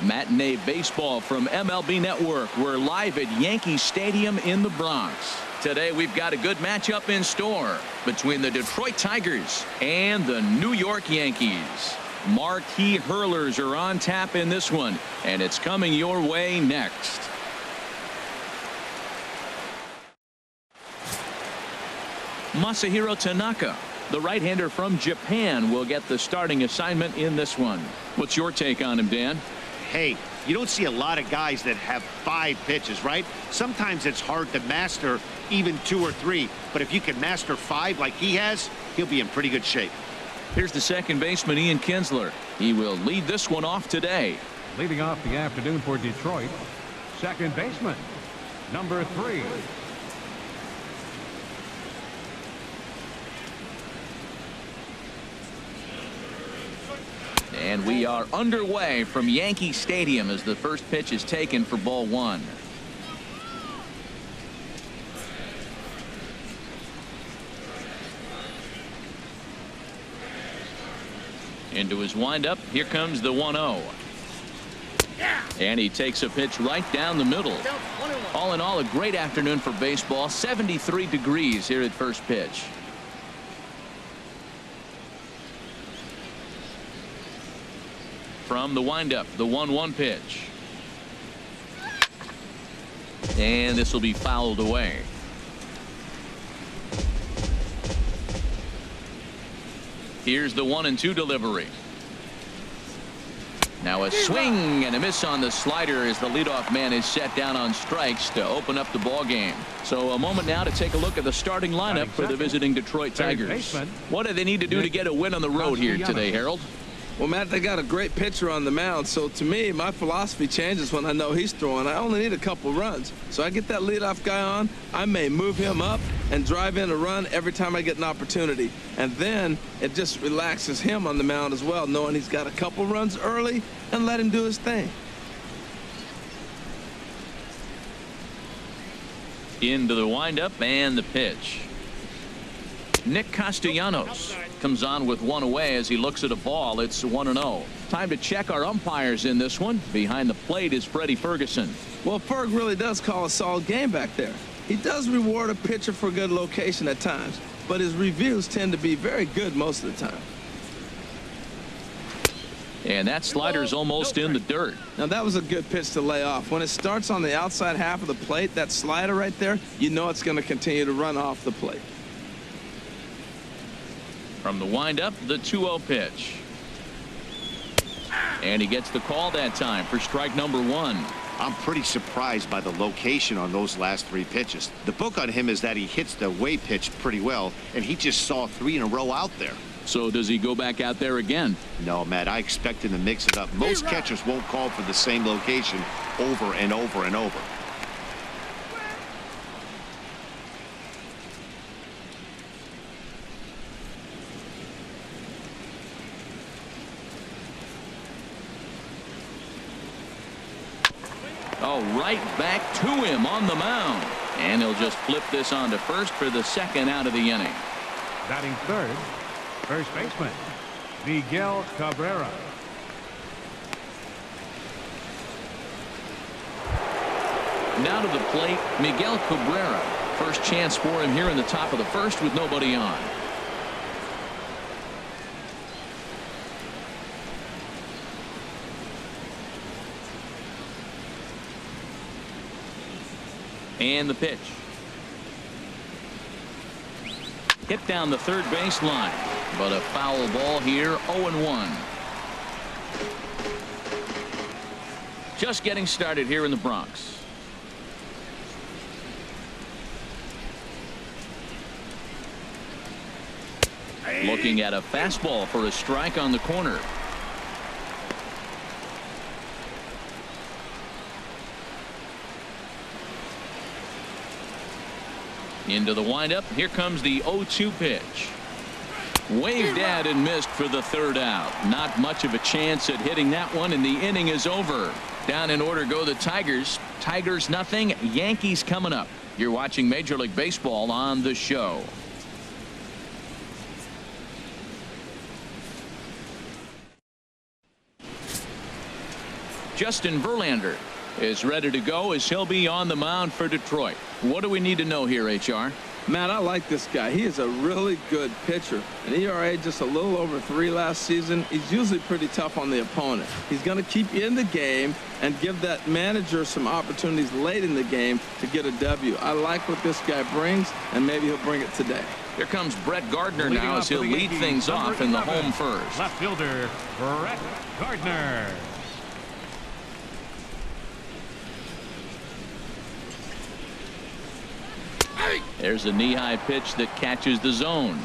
Matinee baseball from MLB Network. We're live at Yankee Stadium in the Bronx. Today we've got a good matchup in store between the Detroit Tigers and the New York Yankees. Marquee hurlers are on tap in this one, and it's coming your way next. Masahiro Tanaka, the right-hander from Japan, will get the starting assignment in this one. What's your take on him, Dan? Hey, you don't see a lot of guys that have 5 pitches, right? Sometimes it's hard to master even 2 or 3, but if you can master 5 like he has, he'll be in pretty good shape. Here's the second baseman, Ian Kinsler. He will lead this one off today. Leading off the afternoon for Detroit, second baseman, number 3. And we are underway from Yankee Stadium as the first pitch is taken for ball 1. Into his windup. Here comes the 1-0. And he takes a pitch right down the middle. All in all, a great afternoon for baseball. 73 degrees here at first pitch. From the windup, the 1-1 pitch. And this will be fouled away. Here's the 1-2 delivery. Now a swing and a miss on the slider as the leadoff man is set down on strikes to open up the ball game. So a moment now to take a look at the starting lineup for the visiting Detroit Tigers. What do they need to do to get a win on the road here today, Harold? Well, Matt, they got a great pitcher on the mound, so to me, my philosophy changes when I know he's throwing. I only need a couple runs. So I get that leadoff guy on, I may move him up and drive in a run every time I get an opportunity. And then it just relaxes him on the mound as well, knowing he's got a couple runs early and let him do his thing. Into the windup and the pitch. Nick Castellanos comes on with one away as he looks at a ball. It's 1-0. Time to check our umpires in this one. Behind the plate is Freddie Ferguson. Well, Ferg really does call a solid game back there. He does reward a pitcher for good location at times, but his reviews tend to be very good most of the time. And that slider's almost in the dirt. Now that was a good pitch to lay off. When it starts on the outside half of the plate, that slider right there, you know it's going to continue to run off the plate. From the windup, the 2-0 pitch. And he gets the call that time for strike number 1. I'm pretty surprised by the location on those last 3 pitches. The book on him is that he hits the away pitch pretty well, and he just saw 3 in a row out there. So does he go back out there again? No, Matt, I expect him to mix it up. Most catchers won't call for the same location over and over and over. Oh, right back to him on the mound. And he'll just flip this on to first for the second out of the inning. Batting third, first baseman, Miguel Cabrera. Now to the plate, Miguel Cabrera. First chance for him here in the top of the first with nobody on. And the pitch. Hit down the third baseline, but a foul ball here, 0-1. Just getting started here in the Bronx. Looking at a fastball for a strike on the corner. Into the windup. Here comes the 0-2 pitch. Waved at and missed for the third out. Not much of a chance at hitting that one, and the inning is over. Down in order go the Tigers. Tigers nothing. Yankees coming up. You're watching Major League Baseball on The Show. Justin Verlander is ready to go as he'll be on the mound for Detroit. What do we need to know here, HR? Man, I like this guy. He is a really good pitcher. An ERA just a little over 3 last season. He's usually pretty tough on the opponent. He's going to keep you in the game and give that manager some opportunities late in the game to get a W. I like what this guy brings, and maybe he'll bring it today. Here comes Brett Gardner now as he'll lead things off in the home first. Left fielder, Brett Gardner. There's a knee-high pitch that catches the zone.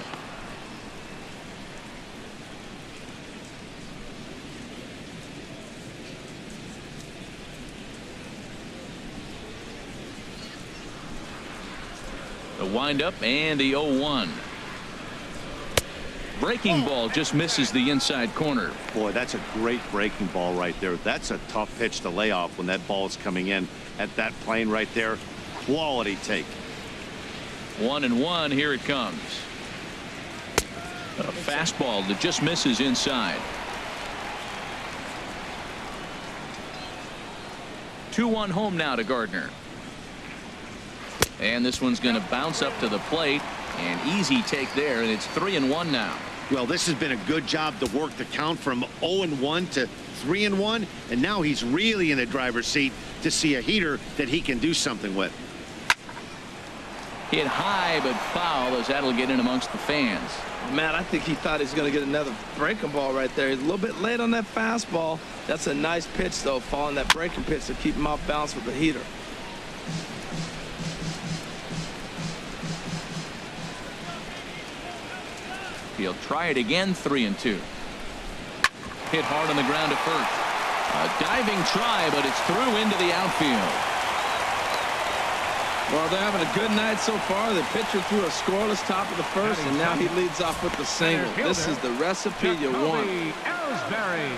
The windup and the 0-1. Breaking ball just misses the inside corner. Boy, that's a great breaking ball right there. That's a tough pitch to lay off when that ball is coming in at that plane right there. Quality take. 1-1. Here it comes. A fastball that just misses inside. 2-1 home now to Gardner. And this one's going to bounce up to the plate. An easy take there, and it's 3-1 now. Well, this has been a good job to work the count from 0-1 to 3-1, and now he's really in the driver's seat to see a heater that he can do something with. Hit high but foul as that'll get in amongst the fans. Man, I think he thought he was going to get another breaking ball right there. He's a little bit late on that fastball. That's a nice pitch, though, following that breaking pitch to keep him off balance with the heater. He'll try it again. 3-2. Hit hard on the ground at first. A diving try, but it's through into the outfield. Well, they're having a good night so far. The pitcher threw a scoreless top of the first, and now he leads off with the single. This is the recipe you want. Ellsbury.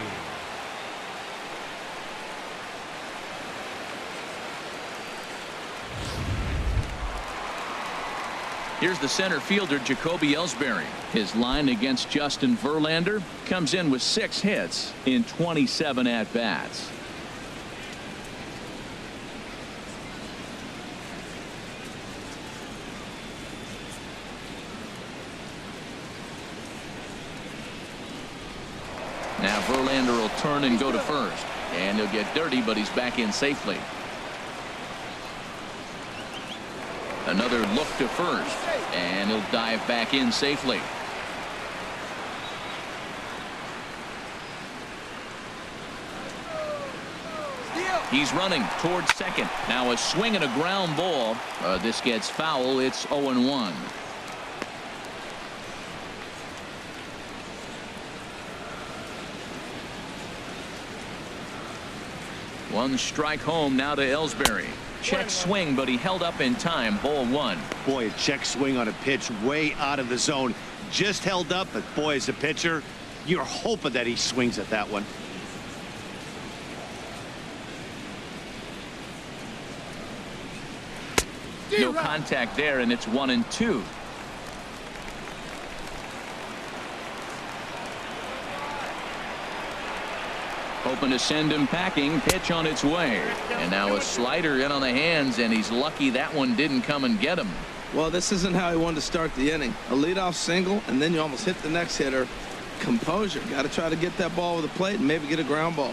Here's the center fielder, Jacoby Ellsbury. His line against Justin Verlander comes in with 6 hits in 27 at-bats. Now Verlander will turn and go to first. And he'll get dirty, but he's back in safely. Another look to first, and he'll dive back in safely. He's running towards second. Now a swing and a ground ball. This gets foul. It's 0-1. One strike home now to Ellsbury. Check swing, but he held up in time. Ball 1. Boy, a check swing on a pitch way out of the zone. Just held up, but boy, as a pitcher, you're hoping that he swings at that one. No contact there, and it's 1-2. Hoping to send him packing. Pitch on its way. And now a slider in on the hands, and he's lucky that one didn't come and get him. Well, this isn't how he wanted to start the inning. A leadoff single, and then you almost hit the next hitter. Composure. Got to try to get that ball over the plate and maybe get a ground ball.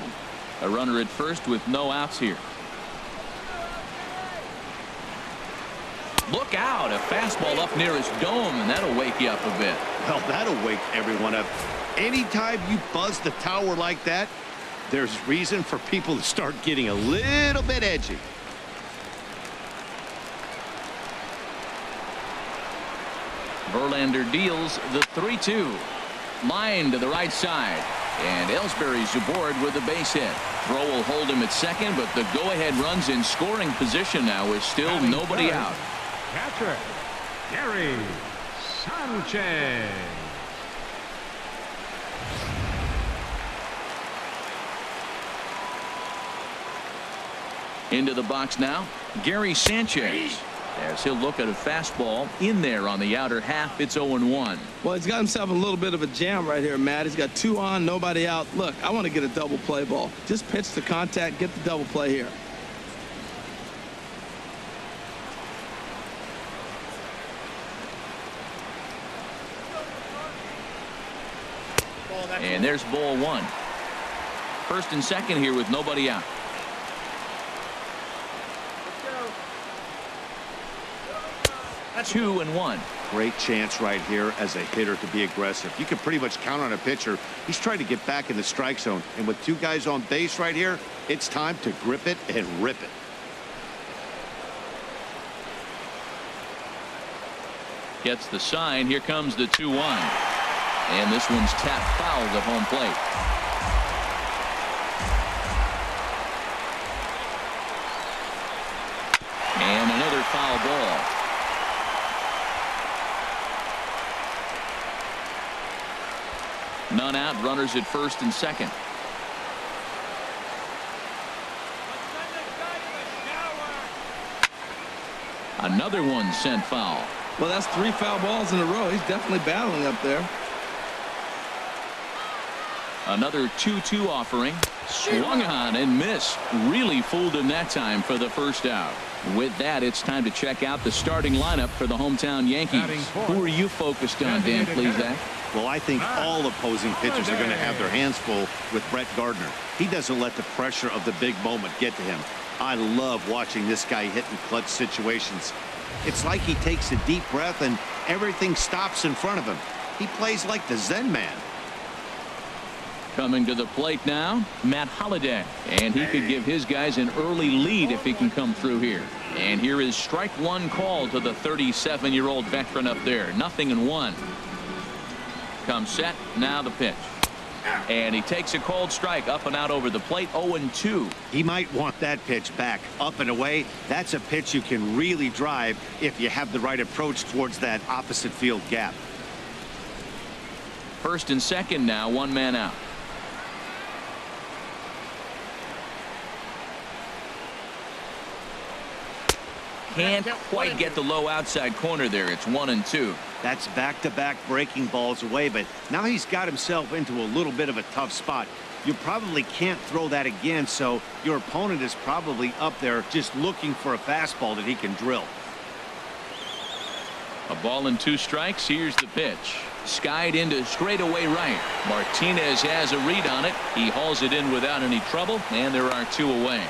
A runner at first with no outs here. Look out. A fastball up near his dome, and that'll wake you up a bit. Well, that'll wake everyone up. Anytime you buzz the tower like that, there's reason for people to start getting a little bit edgy. Verlander deals the 3-2. Line to the right side. And Ellsbury's aboard with a base hit. Throw will hold him at second, but the go-ahead runs in scoring position now is still nobody out. Catcher, Gary Sanchez. Into the box now, Gary Sanchez. As he'll look at a fastball in there on the outer half. It's 0-1. Well, he's got himself a little bit of a jam right here, Matt. He's got 2 on, nobody out. Look, I want to get a double play ball. Just pitch the contact, get the double play here. And there's ball 1. First and second here with nobody out. That's 2-1. Great chance right here as a hitter to be aggressive. You can pretty much count on a pitcher. He's trying to get back in the strike zone. And with 2 guys on base right here, it's time to grip it and rip it. Gets the sign. Here comes the 2-1. And this one's tapped foul at home plate. And another foul ball. None out, runners at first and second. Another one sent foul. Well, that's 3 foul balls in a row. He's definitely battling up there. Another 2-2 offering. Swung on and missed. Really fooled him that time for the first out. With that, it's time to check out the starting lineup for the hometown Yankees. Who are you focused on, Dan, please, Zach? Well, I think all opposing pitchers are going to have their hands full with Brett Gardner. He doesn't let the pressure of the big moment get to him. I love watching this guy hit in clutch situations. It's like he takes a deep breath and everything stops in front of him. He plays like the Zen man. Coming to the plate now, Matt Holliday. And he could give his guys an early lead if he can come through here. And here is strike 1 call to the 37-year-old veteran up there. 0-1. Comes set. Now the pitch. And he takes a cold strike up and out over the plate. 0-2. He might want that pitch back up and away. That's a pitch you can really drive if you have the right approach towards that opposite field gap. First and second now, 1 man out. Can't quite get the low outside corner there. It's 1-2. That's back-to-back breaking balls away, but now he's got himself into a little bit of a tough spot. You probably can't throw that again, so your opponent is probably up there just looking for a fastball that he can drill. A ball and 2 strikes. Here's the pitch. Skied into straightaway right. Martinez has a read on it. He hauls it in without any trouble, and there are 2 away.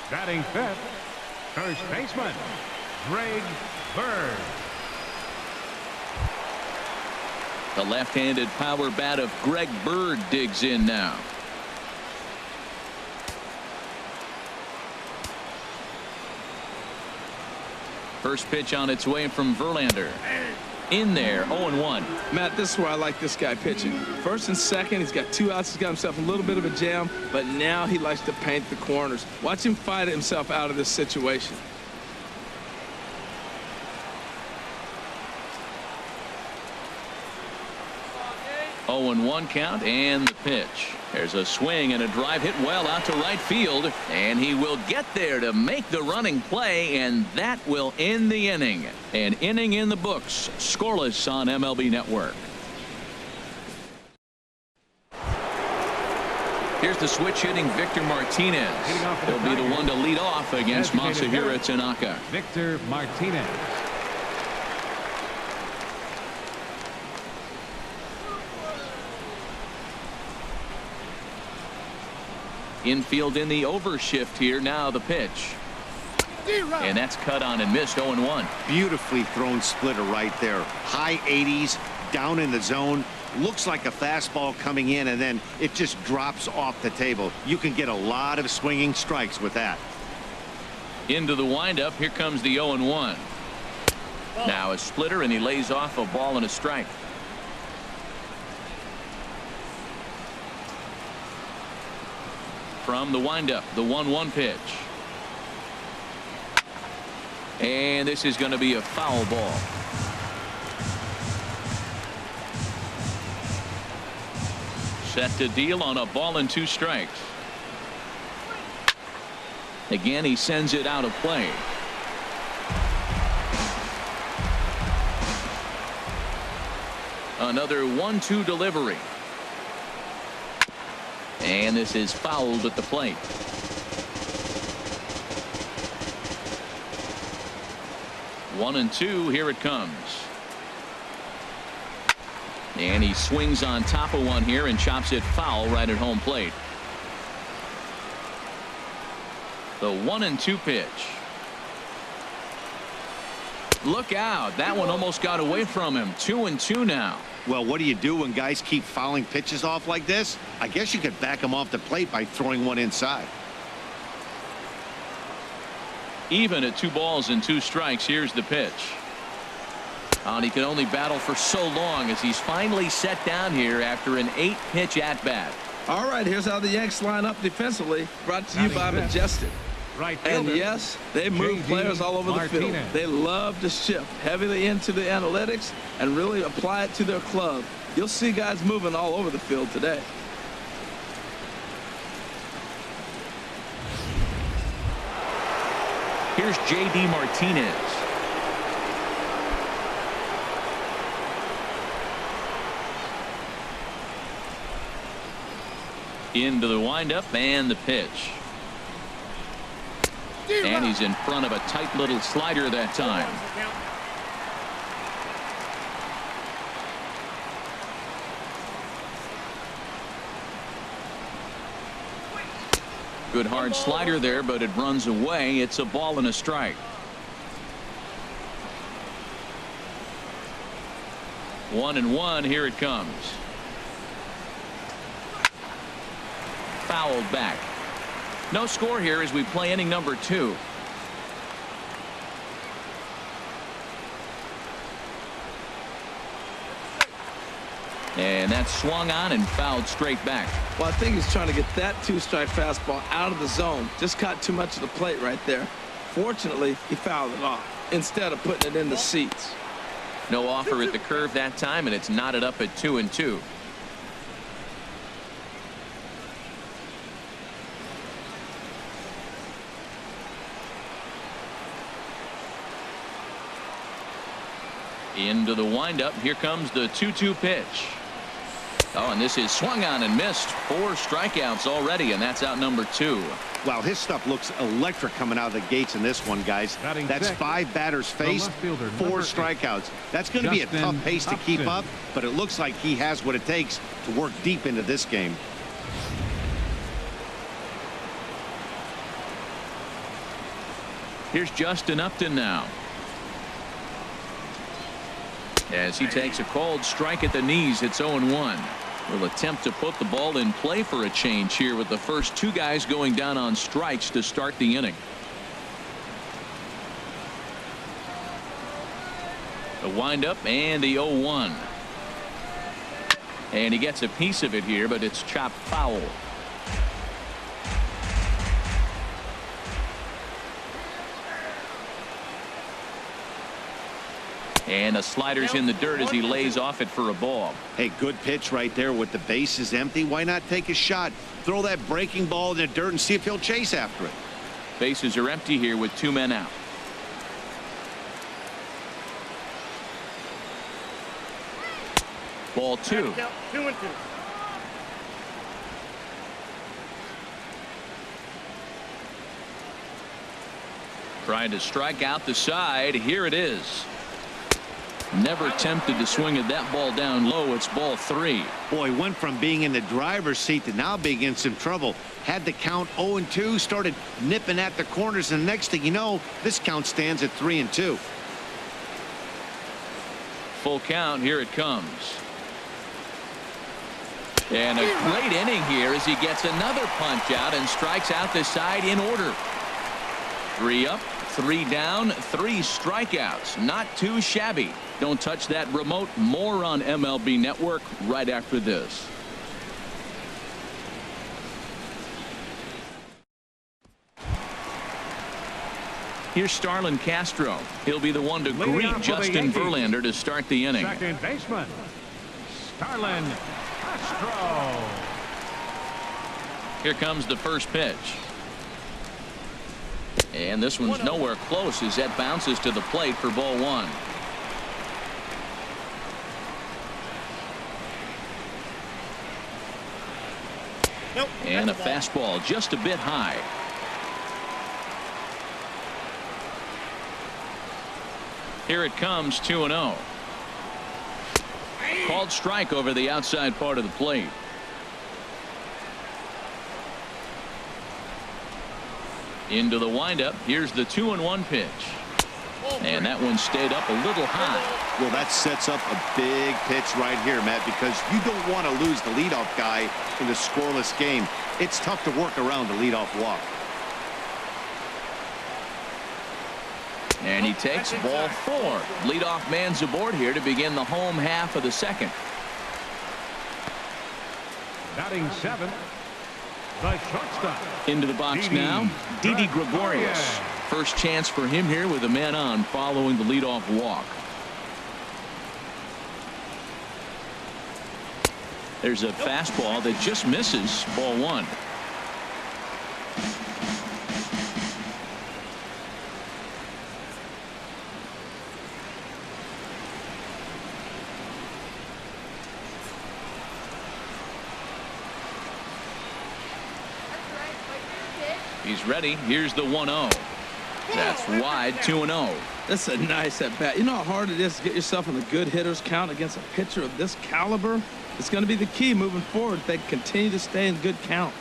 Batting 5th, first baseman, Greg Bird. The left-handed power bat of Greg Bird digs in now. First pitch on its way from Verlander. In there, 0-1. Matt, this is where I like this guy pitching. First and second, he's got 2 outs. He's got himself a little bit of a jam, but now he likes to paint the corners. Watch him fight himself out of this situation. Oh, 0-1 count, and the pitch. There's a swing and a drive hit well out to right field, and he will get there to make the running play, and that will end the inning. An inning in the books, scoreless on MLB Network. Here's the switch hitting Victor Martinez. He'll be the one to lead off against Masahiro Tanaka. Victor Martinez. Infield in the overshift here. Now the pitch. And that's cut on and missed. 0-1. Beautifully thrown splitter right there. High 80s, down in the zone. Looks like a fastball coming in, and then it just drops off the table. You can get a lot of swinging strikes with that. Into the windup. Here comes the 0-1. Now a splitter, and he lays off a ball and a strike. From the windup, the 1-1 pitch. And this is going to be a foul ball. Set to deal on a ball and 2 strikes. Again, he sends it out of play. Another 1-2 delivery. And this is fouled at the plate. One and two. Here it comes. And he swings on top of one here and chops it foul right at home plate. The 1-2 pitch. Look out. That one almost got away from him. 2-2 now. Well, what do you do when guys keep fouling pitches off like this? I guess you could back them off the plate by throwing one inside. Even at 2 balls and 2 strikes. Here's the pitch. And he can only battle for so long as he's finally set down here after an 8-pitch at bat. All right, here's how the Yanks line up defensively. Brought to you by Majestic. Right And fielder, yes, they move J.D. players all over the field. Martinez. They love to shift heavily into the analytics and really apply it to their club. You'll see guys moving all over the field today. Here's J.D. Martinez. Into the windup and the pitch. And he's in front of a tight little slider that time. Good hard slider there, but it runs away. It's a ball and a strike. 1-1. Here it comes. Fouled back. No score here as we play inning number 2. And that's swung on and fouled straight back. Well, I think he's trying to get that 2-strike fastball out of the zone. Just caught too much of the plate right there. Fortunately, he fouled it off instead of putting it in the seats. No offer at the curve that time, and it's knotted up at 2-2. Into the windup. Here comes the 2-2 pitch. Oh, and this is swung on and missed. 4 strikeouts already, and that's out number 2. Wow, his stuff looks electric coming out of the gates in this one, guys. Batting That's sixth, 5 batters faced, left fielder, 4 number 8. strikeouts. That's going to be a tough pace to keep Upton. up, but it looks like he has what it takes to work deep into this game. Here's Justin Upton now. As he takes a called strike at the knees, it's 0-1. Will attempt to put the ball in play for a change here with the first 2 guys going down on strikes to start the inning. The windup and the 0-1. And he gets a piece of it here, but it's chopped foul. And the slider's in the dirt as he lays off it for a ball. Hey, good pitch right there with the bases empty. Why not take a shot? Throw that breaking ball in the dirt and see if he'll chase after it. Bases are empty here with 2 men out. Ball 2. 2-2. Trying to strike out the side. Here it is. Never tempted to swing at that ball down low. It's ball 3. Boy, went from being in the driver's seat to now being in some trouble. Had the count 0-2, started nipping at the corners, and the next thing you know, this count stands at 3-2. Full count. Here it comes. And a great inning here as he gets another punch out and strikes out the side in order. 3 up, 3 down, 3 strikeouts. Not too shabby. Don't touch that remote. More on MLB Network right after this. Here's Starlin Castro. He'll be the one to Leading greet off for the Justin Yankees. Verlander to start the inning. Second baseman, Starlin Castro. Here comes the first pitch. And this one's nowhere close as that bounces to the plate for ball one. And a fastball just a bit high. Here it comes, 2-0. Called strike over the outside part of the plate. Into the windup. Here's the 2-1 pitch. And that one stayed up a little high. Well, that sets up a big pitch right here, Matt, because you don't want to lose the leadoff guy in a scoreless game. It's tough to work around the leadoff walk. And he takes ball four. Leadoff man's aboard here to begin the home half of the second. Batting seventh, the shortstop. Into the box now, Didi Gregorius. First chance for him here with a man on following the leadoff walk. There's a fastball that just misses, ball one. He's ready. Here's the 1-0. That's wide, 2-0. That's a nice at bat. You know how hard it is to get yourself in a good hitter's count against a pitcher of this caliber? It's going to be the key moving forward if they continue to stay in good counts.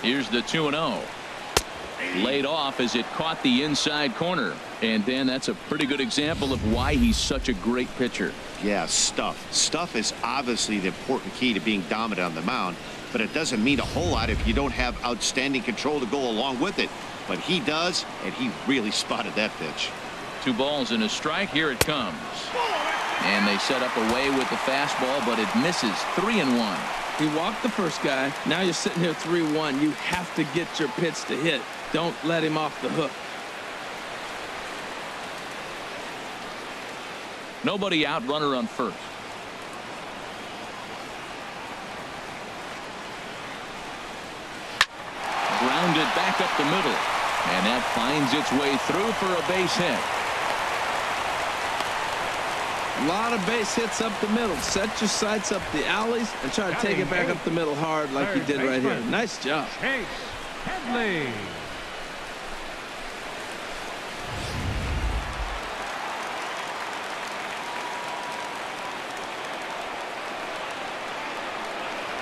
Here's the 2-0. Laid off as it caught the inside corner. And Dan, that's a pretty good example of why he's such a great pitcher. Yeah, stuff. Stuff is obviously the important key to being dominant on the mound, but it doesn't mean a whole lot if you don't have outstanding control to go along with it. But he does, and he really spotted that pitch. 2 balls and a strike. Here it comes. And they set up away with the fastball, but it misses. 3-1. He walked the first guy. Now you're sitting here 3-1. You have to get your pitch to hit. Don't let him off the hook. Nobody out, runner on first. Grounded back up the middle. And that finds its way through for a base hit. A lot of base hits up the middle. Set your sights up the alleys and try to take it back up the middle hard like you did right here. Nice job. Chase Headley.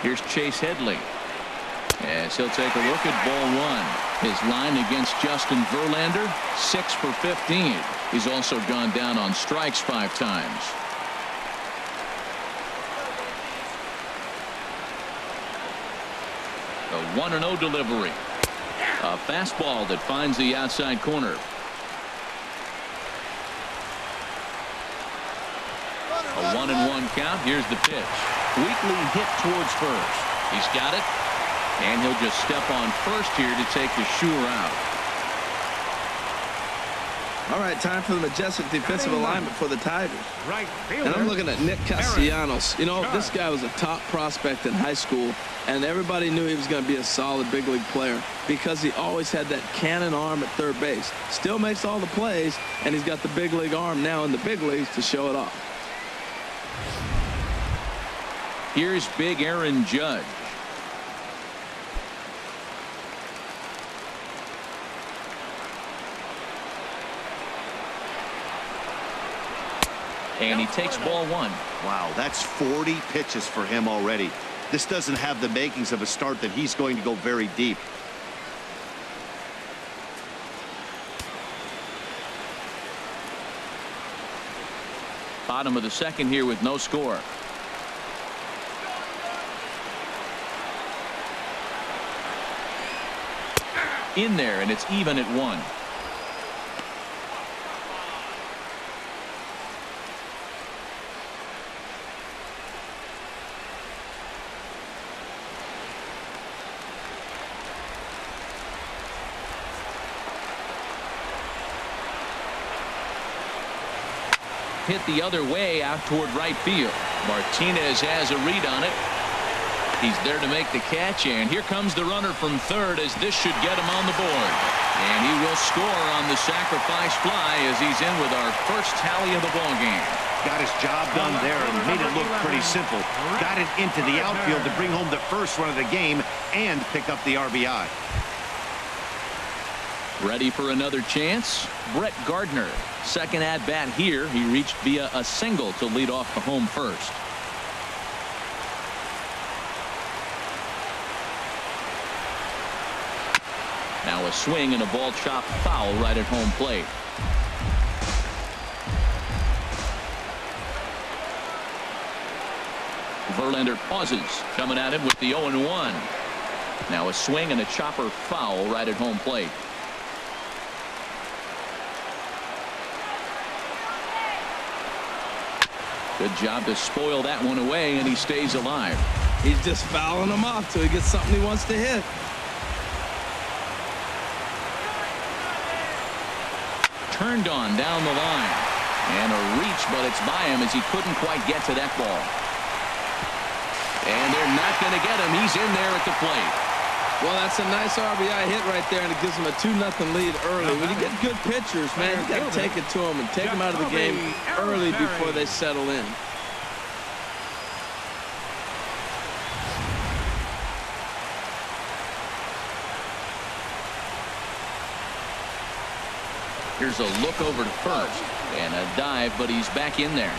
Here's Chase Headley. As he'll take a look at ball one. His line against Justin Verlander, 6 for 15. He's also gone down on strikes 5 times. A 1-0 delivery. A fastball that finds the outside corner. A 1-1 count. Here's the pitch. Weakly hit towards first. He's got it. And he'll just step on first here to take the sure out. All right, time for the majestic defensive alignment for the Tigers. Right fielder. And I'm looking at Nick Castellanos. You know, this guy was a top prospect in high school, and everybody knew he was going to be a solid big league player because he always had that cannon arm at third base. Still makes all the plays, and he's got the big league arm now in the big leagues to show it off. Here's big Aaron Judge. And he takes ball one. Wow, that's 40 pitches for him already. This doesn't have the makings of a start that he's going to go very deep. Bottom of the second here with no score. In there, and it's even at 1. Hit the other way out toward right field. Martinez has a read on it. He's there to make the catch, and here comes the runner from third as this should get him on the board. And he will score on the sacrifice fly as he's in with our first tally of the ball game. Got his job done there and made it look pretty simple. Got it into the outfield to bring home the first run of the game and pick up the RBI. Ready for another chance? Brett Gardner. Second at bat here. He reached via a single to lead off the home first. Now a swing and a ball chopped foul right at home plate. Verlander pauses, coming at him with the 0-1. Now a swing and a chopper foul right at home plate. Good job to spoil that one away, and he stays alive. He's just fouling him off till he gets something he wants to hit. Turned on down the line. And a reach, but it's by him as he couldn't quite get to that ball. And they're not going to get him. He's in there at the plate. Well, that's a nice RBI hit right there, and it gives him a 2-0 lead early. When you get good pitchers, man, you got to take it to them and take them out of the game early before they settle in. Here's a look over to first and a dive, but he's back in there.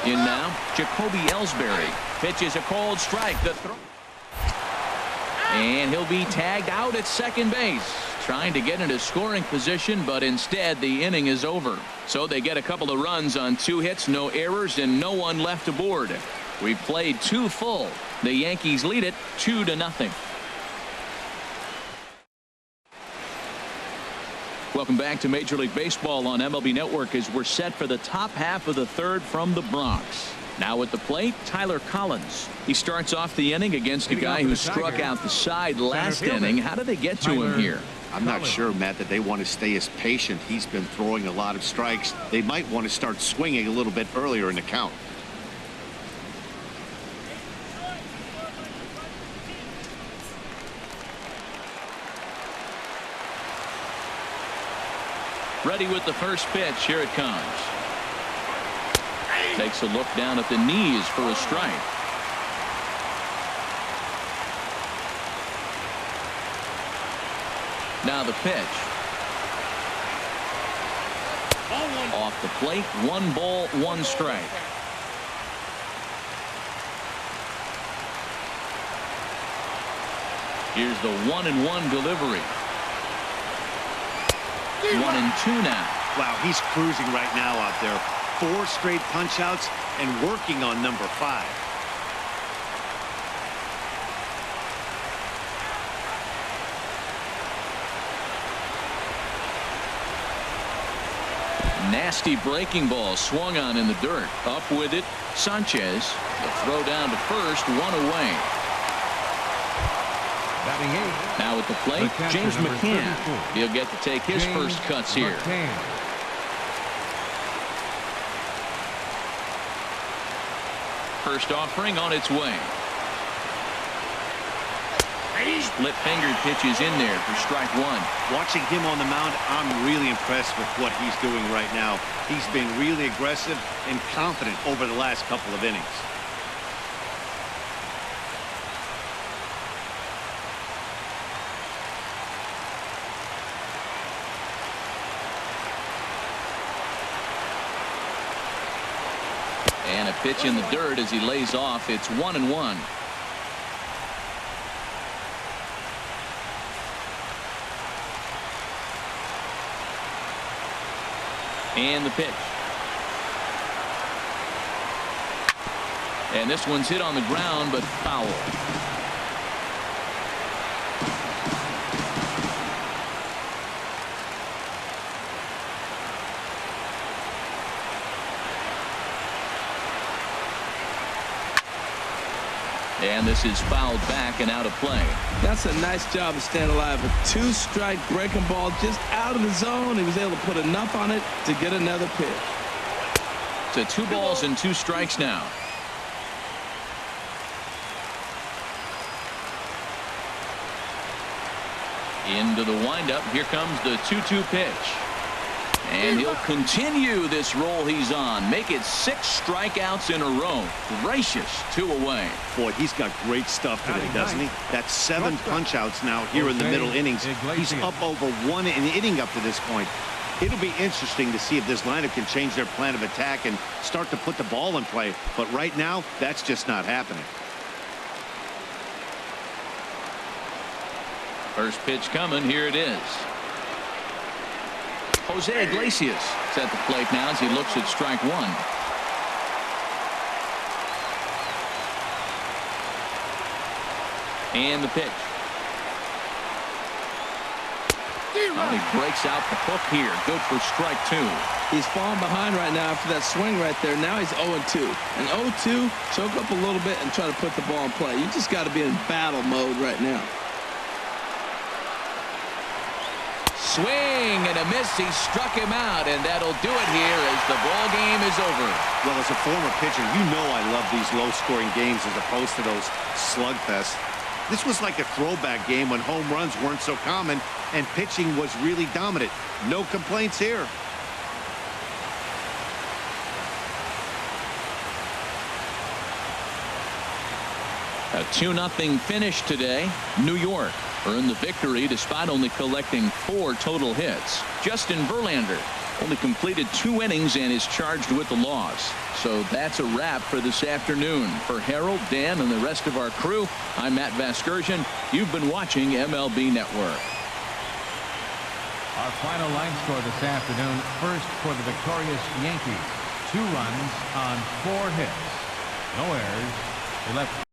In now, Jacoby Ellsbury pitches a cold strike. The throw. And he'll be tagged out at second base. Trying to get into scoring position, but instead the inning is over. So they get a couple of runs on 2 hits, no errors, and no one left aboard. We played 2 full. The Yankees lead it 2-0. Welcome back to Major League Baseball on MLB Network as we're set for the top half of the third from the Bronx. Now at the plate, Tyler Collins. He starts off the inning against a guy who struck out the side last inning. How did they get to him here? I'm not sure, Matt, that they want to stay as patient. He's been throwing a lot of strikes. They might want to start swinging a little bit earlier in the count. Ready with the first pitch. Here it comes. Takes a look down at the knees for a strike. Now the pitch. Off the plate. 1 ball, 1 strike. Here's the 1-1 delivery. 1-2 now. Wow, he's cruising right now out there. 4 straight punch outs and working on number 5. Nasty breaking ball swung on in the dirt. Up with it, Sanchez. The throw down to first, 1 away. Batting 8. Now at the plate, James McCann. He'll get to take his first cuts here. First offering on its way. Split fingered pitches in there for strike 1. Watching him on the mound, I'm really impressed with what he's doing right now. He's been really aggressive and confident over the last couple of innings. And a pitch in the dirt as he lays off. It's 1-1. And the pitch. And this one's hit on the ground, but foul. And this is fouled back and out of play. That's a nice job of staying alive. A 2-strike breaking ball just out of the zone. He was able to put enough on it to get another pitch. To 2 balls and 2 strikes now. Into the windup. Here comes the 2-2 pitch. And he'll continue this roll he's on. Make it 6 strikeouts in a row. Gracious, 2 away. Boy, he's got great stuff today, doesn't he? That's 7 punch-outs now here in the middle innings. He's up over 1 inning up to this point. It'll be interesting to see if this lineup can change their plan of attack and start to put the ball in play. But right now, that's just not happening. First pitch coming. Here it is. Jose Iglesias is at the plate now as he looks at strike 1. And the pitch. Well, he breaks out the hook here. Good for strike 2. He's falling behind right now after that swing right there. Now he's 0-2. And 0-2, choke up a little bit and try to put the ball in play. You just got to be in battle mode right now. Swing and a miss. He struck him out, and that'll do it here as the ball game is over. Well, as a former pitcher, you know I love these low-scoring games as opposed to those slugfests. This was like a throwback game when home runs weren't so common and pitching was really dominant. No complaints here. A 2-0 finish today. New York earned the victory despite only collecting 4 total hits. Justin Verlander only completed 2 innings and is charged with the loss. So that's a wrap for this afternoon. For Harold, Dan, and the rest of our crew, I'm Matt Vasgersian. You've been watching MLB Network. Our final line score this afternoon. First for the victorious Yankees. 2 runs on 4 hits. No errors. They left